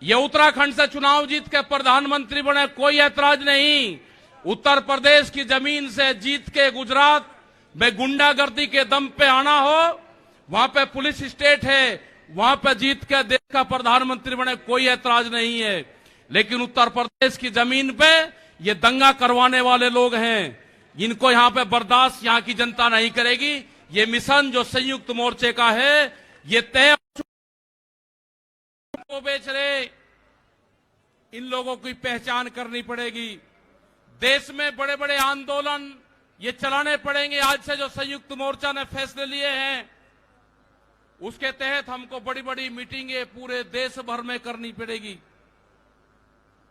ये उत्तराखंड से चुनाव जीत के प्रधानमंत्री बने, कोई ऐतराज नहीं। उत्तर प्रदेश की जमीन से जीत के गुजरात में गुंडागर्दी के दम पे आना हो, वहां पे पुलिस स्टेट है, वहां पे जीत के देश का प्रधानमंत्री बने, कोई ऐतराज नहीं है। लेकिन उत्तर प्रदेश की जमीन पे ये दंगा करवाने वाले लोग हैं, इनको यहां पे बर्दाश्त यहां की जनता नहीं करेगी। ये मिशन जो संयुक्त मोर्चे का है, ये तय को बेच रहे, इन लोगों की पहचान करनी पड़ेगी। देश में बड़े बड़े आंदोलन ये चलाने पड़ेंगे। आज से जो संयुक्त मोर्चा ने फैसले लिए हैं, उसके तहत हमको बड़ी बड़ी मीटिंगें पूरे देश भर में करनी पड़ेगी।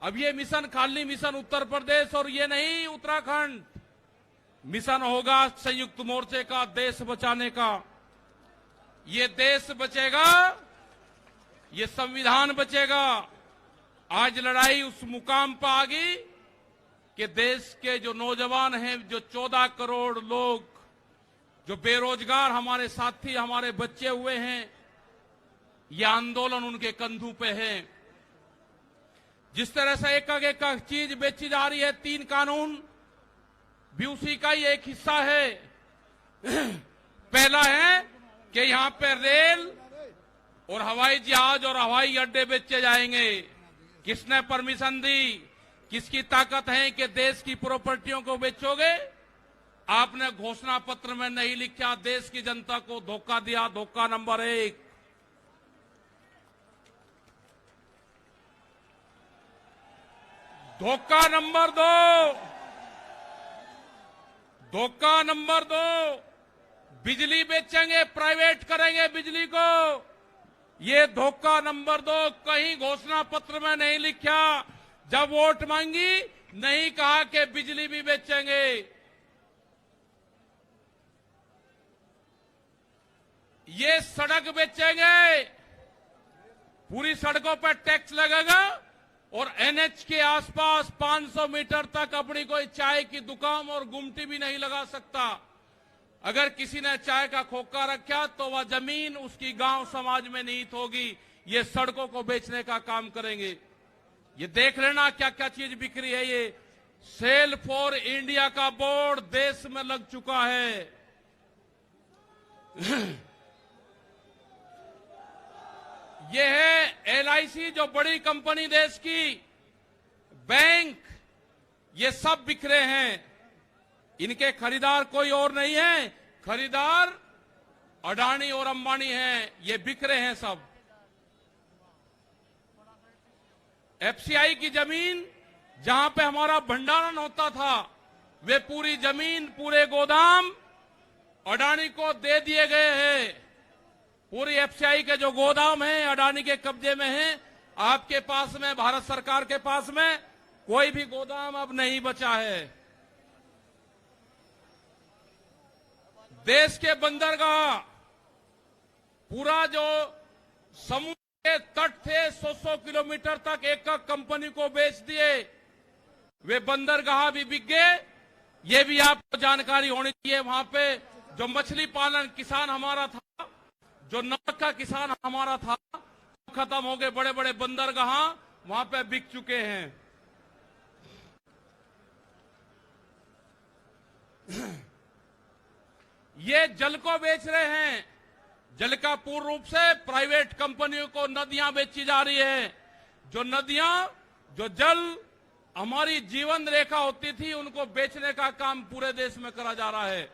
अब ये मिशन खाली मिशन उत्तर प्रदेश और ये नहीं उत्तराखंड, मिशन होगा संयुक्त मोर्चे का देश बचाने का। ये देश बचेगा, ये संविधान बचेगा। आज लड़ाई उस मुकाम पर आ गई कि देश के जो नौजवान हैं, जो 14 करोड़ लोग जो बेरोजगार हमारे साथी, हमारे बच्चे हुए हैं, ये आंदोलन उनके कंधों पे है। जिस तरह से एक चीज बेची जा रही है, 3 कानून भी उसी का ही एक हिस्सा है। पहला है कि यहां पे रेल और हवाई जहाज और हवाई अड्डे बेचे जाएंगे। किसने परमिशन दी? किसकी ताकत है कि देश की प्रॉपर्टियों को बेचोगे? आपने घोषणा पत्र में नहीं लिखा, देश की जनता को धोखा दिया। धोखा नंबर 1। धोखा नंबर 2, धोखा नंबर 2, बिजली बेचेंगे, प्राइवेट करेंगे बिजली को। ये धोखा नंबर 2 कहीं घोषणा पत्र में नहीं लिखा। जब वोट मांगी नहीं कहा कि बिजली भी बेचेंगे। ये सड़क बेचेंगे, पूरी सड़कों पर टैक्स लगेगा और एनएच के आसपास 500 मीटर तक अपनी कोई चाय की दुकान और गुमटी भी नहीं लगा सकता। अगर किसी ने चाय का खोखा रखा तो वह जमीन उसकी गांव समाज में निहित होगी। ये सड़कों को बेचने का काम करेंगे। ये देख लेना क्या क्या चीज बिक्री है। ये सेल फॉर इंडिया का बोर्ड देश में लग चुका है। ये है एलआईसी, जो बड़ी कंपनी देश की, बैंक, ये सब बिखरे हैं। इनके खरीदार कोई और नहीं है, खरीदार अडानी और अंबानी हैं। ये बिखरे हैं सब। एफसीआई की जमीन जहां पे हमारा भंडारण होता था, वे पूरी जमीन, पूरे गोदाम अडानी को दे दिए गए हैं। पूरी एफसीआई के जो गोदाम हैं अडानी के कब्जे में हैं। आपके पास में, भारत सरकार के पास में कोई भी गोदाम अब नहीं बचा है। देश के बंदरगाह, पूरा जो समुद्र के तट थे 100-100 किलोमीटर तक एक कंपनी को बेच दिए। वे बंदरगाह भी बिक गए। ये भी आपको जानकारी होनी चाहिए। वहां पे जो मछली पालन किसान हमारा था, जो नमक का किसान हमारा था, खत्म हो गए। बड़े बड़े बंदरगाह वहां पे बिक चुके हैं। ये जल को बेच रहे हैं। जल का पूर्ण रूप से प्राइवेट कंपनियों को नदियां बेची जा रही है। जो नदियां, जो जल हमारी जीवन रेखा होती थी, उनको बेचने का काम पूरे देश में करा जा रहा है।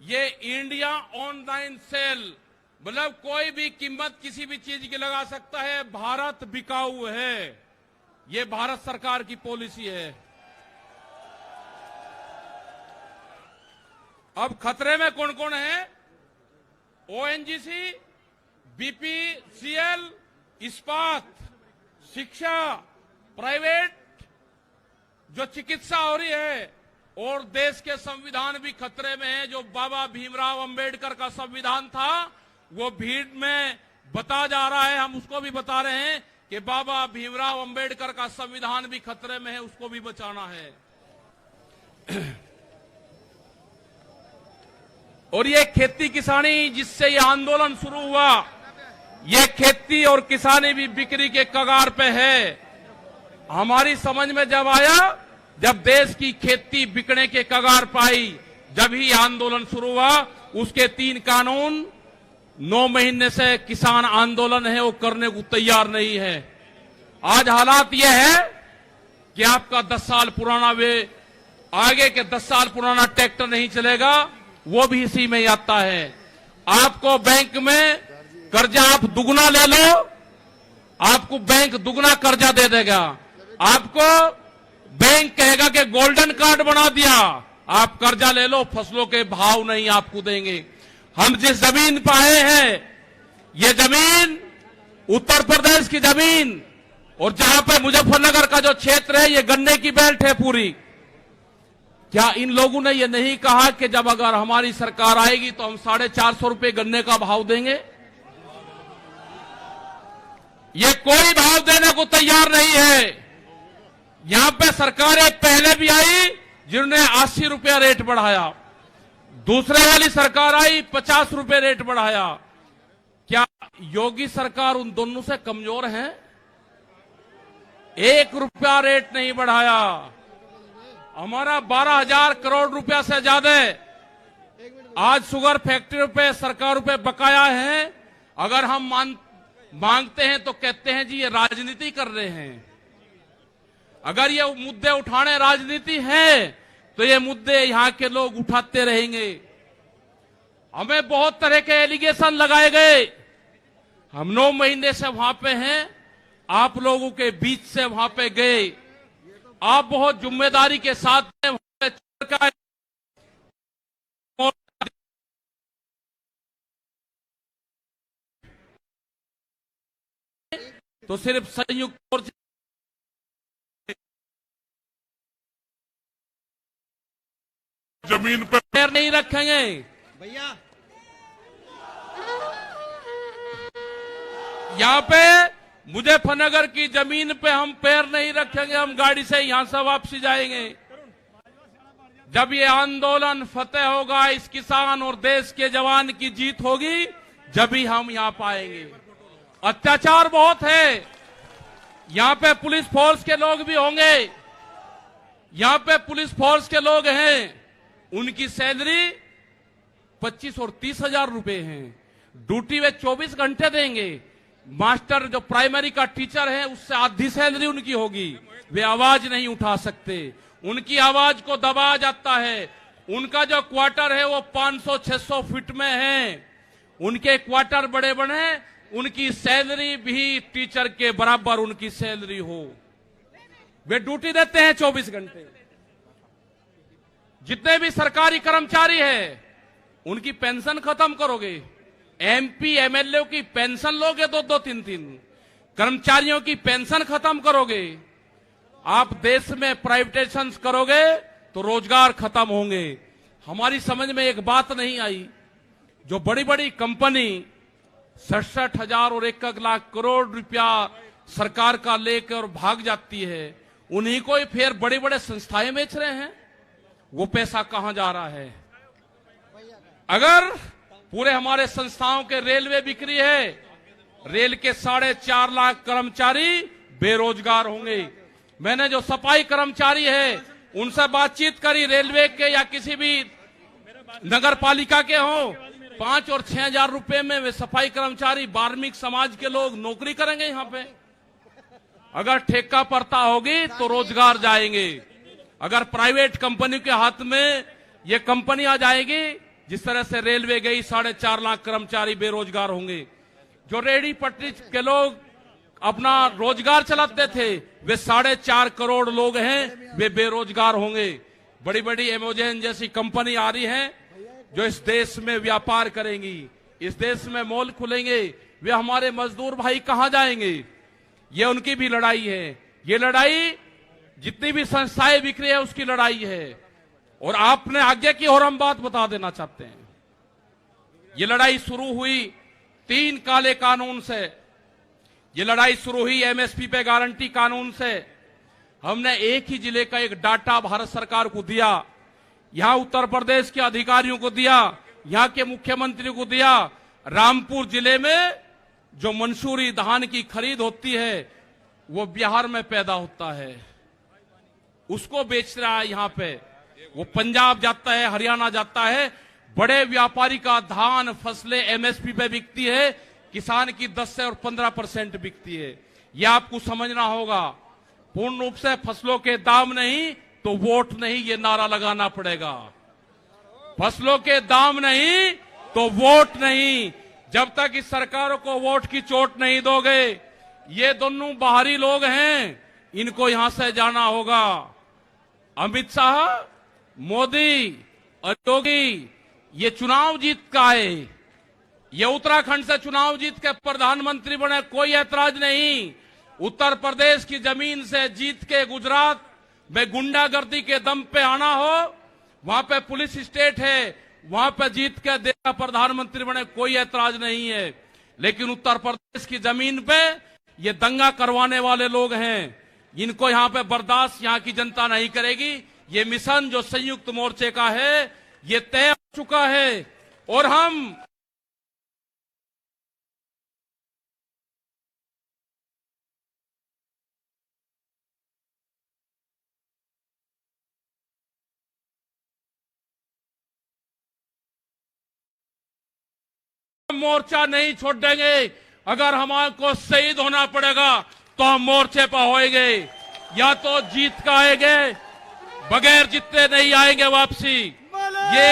ये इंडिया ऑनलाइन सेल, मतलब कोई भी कीमत किसी भी चीज की लगा सकता है। भारत बिकाऊ है, ये भारत सरकार की पॉलिसी है। अब खतरे में कौन कौन है? ओएनजीसी, बीपीसीएल, इस्पात, शिक्षा, प्राइवेट जो चिकित्सा हो रही है, और देश के संविधान भी खतरे में है। जो बाबा भीमराव अंबेडकर का संविधान था, वो भीड़ में बता जा रहा है। हम उसको भी बता रहे हैं कि बाबा भीमराव अंबेडकर का संविधान भी खतरे में है, उसको भी बचाना है। और ये खेती किसानी जिससे ये आंदोलन शुरू हुआ, ये खेती और किसानी भी बिक्री के कगार पे है। हमारी समझ में जब आया, जब देश की खेती बिकने के कगार पाई, जब ही आंदोलन शुरू हुआ। उसके 3 कानून 9 महीने से किसान आंदोलन है वो करने को तैयार नहीं है। आज हालात ये है कि आपका 10 साल पुराना आगे के 10 साल पुराना ट्रैक्टर नहीं चलेगा, वो भी इसी में ही आता है। आपको बैंक में कर्जा आप दुगना ले लो, आपको बैंक दुगना कर्जा दे देगा। आपको बैंक कहेगा कि गोल्डन कार्ड बना दिया, आप कर्जा ले लो, फसलों के भाव नहीं आपको देंगे। हम जिस जमीन पर आए हैं, ये जमीन उत्तर प्रदेश की जमीन, और जहां पे मुजफ्फरनगर का जो क्षेत्र है, ये गन्ने की बेल्ट है पूरी। क्या इन लोगों ने ये नहीं कहा कि जब अगर हमारी सरकार आएगी तो हम 450 रुपए गन्ने का भाव देंगे? ये कोई भाव देने को तैयार नहीं है। यहां पे सरकारें पहले भी आई जिन्होंने 80 रुपया रेट बढ़ाया, दूसरे वाली सरकार आई 50 रुपए रेट बढ़ाया। क्या योगी सरकार उन दोनों से कमजोर है? 1 रुपया रेट नहीं बढ़ाया। हमारा 12,000 करोड़ रुपया से ज्यादा आज शुगर फैक्ट्री पे सरकार पे बकाया है। अगर हम मांगते हैं तो कहते हैं जी ये राजनीति कर रहे हैं। अगर ये मुद्दे उठाने राजनीति है तो ये मुद्दे यहां के लोग उठाते रहेंगे। हमें बहुत तरह के एलिगेशन लगाए गए। हम 9 महीने से वहां पे हैं, आप लोगों के बीच से वहां पे गए। आप बहुत जिम्मेदारी के साथ वहां पे तो सिर्फ संयुक्त मोर्चा जमीन पे पैर नहीं रखेंगे भैया। यहाँ पे मुजफ्फरनगर की जमीन पे हम पैर नहीं रखेंगे। हम गाड़ी से यहां से वापसी जाएंगे। जब ये आंदोलन फतेह होगा, इस किसान और देश के जवान की जीत होगी, जब ही हम यहां पाएंगे। अत्याचार बहुत है। यहां पे पुलिस फोर्स के लोग भी होंगे। यहां पे पुलिस फोर्स के लोग हैं, उनकी सैलरी 25 और 30 हजार रुपए हैं। ड्यूटी वे 24 घंटे देंगे। मास्टर जो प्राइमरी का टीचर है, उससे आधी सैलरी उनकी होगी। वे आवाज नहीं उठा सकते, उनकी आवाज को दबाया जाता है। उनका जो क्वार्टर है वो 500-600 फीट में है। उनके क्वार्टर बड़े बड़े, उनकी सैलरी भी टीचर के बराबर उनकी सैलरी हो। वे ड्यूटी देते हैं 24 घंटे। जितने भी सरकारी कर्मचारी हैं, उनकी पेंशन खत्म करोगे। एमपी एमएलए की पेंशन लोगे 2-2, 3-3। कर्मचारियों की पेंशन खत्म करोगे। आप देश में प्राइवेटाइजेशन करोगे तो रोजगार खत्म होंगे। हमारी समझ में एक बात नहीं आई, जो बड़ी बड़ी कंपनी 67,000 और 1 लाख करोड़ रुपया सरकार का लेकर भाग जाती है, उन्हीं को ही फिर बड़े बड़े संस्थाएं बेच रहे हैं। वो पैसा कहां जा रहा है? अगर पूरे हमारे संस्थाओं के रेलवे बिक्री है, रेल के 4.5 लाख कर्मचारी बेरोजगार होंगे। मैंने जो सफाई कर्मचारी है उनसे बातचीत करी, रेलवे के या किसी भी नगर पालिका के हों, 5 और 6 हजार रुपए में वे सफाई कर्मचारी वाल्मीकि समाज के लोग नौकरी करेंगे यहां पे। अगर ठेका पड़ता होगी तो रोजगार जाएंगे। अगर प्राइवेट कंपनी के हाथ में ये कंपनी आ जाएगी, जिस तरह से रेलवे गई, 4.5 लाख कर्मचारी बेरोजगार होंगे। जो रेहड़ी पटरी के लोग अपना रोजगार चलाते थे, वे 4.5 करोड़ लोग हैं, वे बेरोजगार होंगे। बड़ी बड़ी एमेजॉन जैसी कंपनी आ रही है जो इस देश में व्यापार करेंगी, इस देश में मॉल खुलेंगे। वे हमारे मजदूर भाई कहां जाएंगे? ये उनकी भी लड़ाई है। ये लड़ाई जितनी भी संस्थाएं बिक रही है उसकी लड़ाई है। और आपने आगे की और हम बात बता देना चाहते हैं, ये लड़ाई शुरू हुई 3 काले कानून से। ये लड़ाई शुरू हुई एमएसपी पे गारंटी कानून से। हमने एक ही जिले का एक डाटा भारत सरकार को दिया, यहां उत्तर प्रदेश के अधिकारियों को दिया, यहाँ के मुख्यमंत्री को दिया। रामपुर जिले में जो मंसूरी धान की खरीद होती है वो बिहार में पैदा होता है, उसको बेच रहा है यहाँ पे। वो पंजाब जाता है, हरियाणा जाता है। बड़े व्यापारी का धान फसलें एमएसपी पे बिकती है, किसान की 10 से और 15% बिकती है। ये आपको समझना होगा। पूर्ण रूप से फसलों के दाम नहीं तो वोट नहीं, ये नारा लगाना पड़ेगा। फसलों के दाम नहीं तो वोट नहीं। जब तक इस सरकारों को वोट की चोट नहीं दोगे, ये दोनों बाहरी लोग हैं, इनको यहां से जाना होगा। अमित शाह, मोदी और योगी ये चुनाव जीत का है। ये उत्तराखंड से चुनाव जीत के प्रधानमंत्री बने, कोई ऐतराज नहीं। उत्तर प्रदेश की जमीन से जीत के गुजरात में गुंडागर्दी के दम पे आना हो, वहां पे पुलिस स्टेट है, वहां पे जीत के देश प्रधानमंत्री बने, कोई ऐतराज नहीं है। लेकिन उत्तर प्रदेश की जमीन पे ये दंगा करवाने वाले लोग हैं, इनको यहां पे बर्दाश्त यहां की जनता नहीं करेगी। ये मिशन जो संयुक्त मोर्चे का है ये तय हो चुका है और हम मोर्चा नहीं छोड़ देंगे। अगर हमारे को शहीद होना पड़ेगा तो हम मोर्चे पर होएंगे, या तो जीत का आएंगे, बगैर जीते नहीं आएंगे वापसी। ये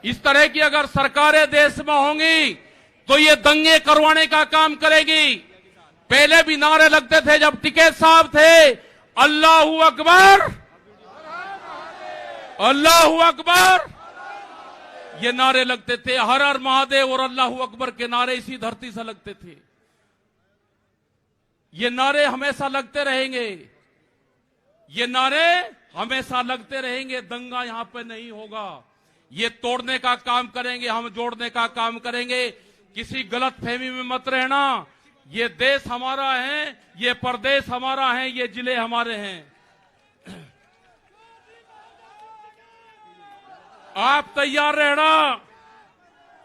इस तरह की अगर सरकारें देश में होंगी तो ये दंगे करवाने का काम करेगी। पहले भी नारे लगते थे जब टिकैत साहब थे, अल्लाहू अकबर, अल्लाहू अकबर, ये नारे लगते थे। हर हर महादेव और अल्लाहू अकबर के नारे इसी धरती से लगते थे। ये नारे हमेशा लगते रहेंगे, ये नारे हमेशा लगते रहेंगे। दंगा यहां पे नहीं होगा। ये तोड़ने का काम करेंगे, हम जोड़ने का काम करेंगे। किसी गलत फहमी में मत रहना। ये देश हमारा है, ये प्रदेश हमारा है, ये जिले हमारे हैं। आप तैयार रहना।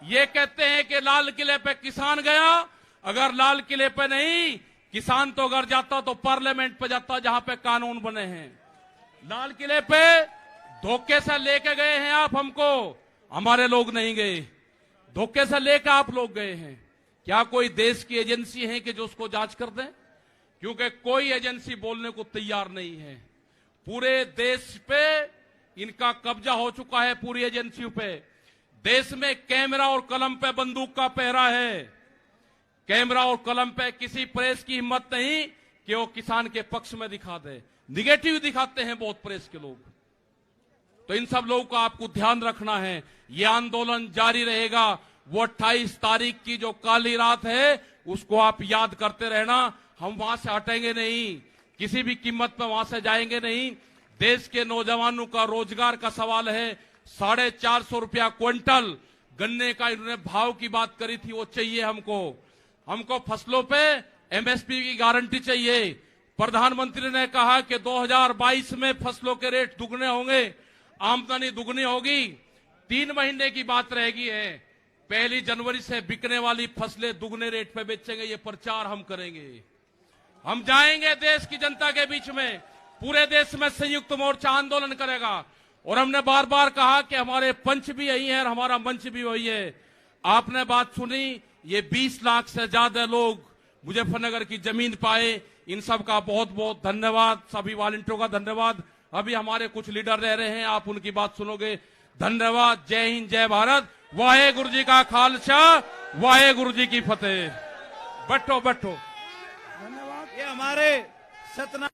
ये कहते हैं कि लाल किले पे किसान गया, अगर लाल किले पे नहीं, किसान तो अगर जाता तो पार्लियामेंट पे जाता जहां पे कानून बने हैं। लाल किले पे धोखे से लेके गए हैं आप हमको, हमारे लोग नहीं गए। धोखे से लेकर आप लोग गए हैं। क्या कोई देश की एजेंसी है कि जो उसको जांच कर दे? क्योंकि कोई एजेंसी बोलने को तैयार नहीं है। पूरे देश पे इनका कब्जा हो चुका है, पूरी एजेंसियों पे। देश में कैमरा और कलम पे बंदूक का पहरा है। कैमरा और कलम पे किसी प्रेस की हिम्मत नहीं कि वो किसान के पक्ष में दिखा दे। निगेटिव दिखाते हैं बहुत प्रेस के लोग। तो इन सब लोगों को आपको ध्यान रखना है। ये आंदोलन जारी रहेगा। वो 28 तारीख की जो काली रात है उसको आप याद करते रहना। हम वहां से हटेंगे नहीं, किसी भी कीमत पर वहां से जाएंगे नहीं। देश के नौजवानों का रोजगार का सवाल है। 450 रुपया क्विंटल गन्ने का इन्होंने भाव की बात करी थी, वो चाहिए हमको। हमको फसलों पे एमएसपी की गारंटी चाहिए। प्रधानमंत्री ने कहा कि 2022 में फसलों के रेट दुगने होंगे, आमदनी दुगनी होगी। 3 महीने की बात रहेगी है। 1 जनवरी से बिकने वाली फसलें दुगने रेट पे बेचेंगे। ये प्रचार हम करेंगे। हम जाएंगे देश की जनता के बीच में। पूरे देश में संयुक्त मोर्चा आंदोलन करेगा। और हमने बार बार कहा कि हमारे पंच भी यही है और हमारा मंच भी वही है। आपने बात सुनी, ये 20 लाख से ज्यादा लोग मुजफ्फरनगर की जमीन पाए। इन सब का बहुत बहुत धन्यवाद। सभी वॉलंटियरों का धन्यवाद। अभी हमारे कुछ लीडर रह रहे हैं, आप उनकी बात सुनोगे। धन्यवाद। जय हिंद, जय भारत। वाहेगुरु जी का खालसा, वाहेगुरु जी की फतेह। बैठो बैठो। धन्यवाद। ये हमारे सतना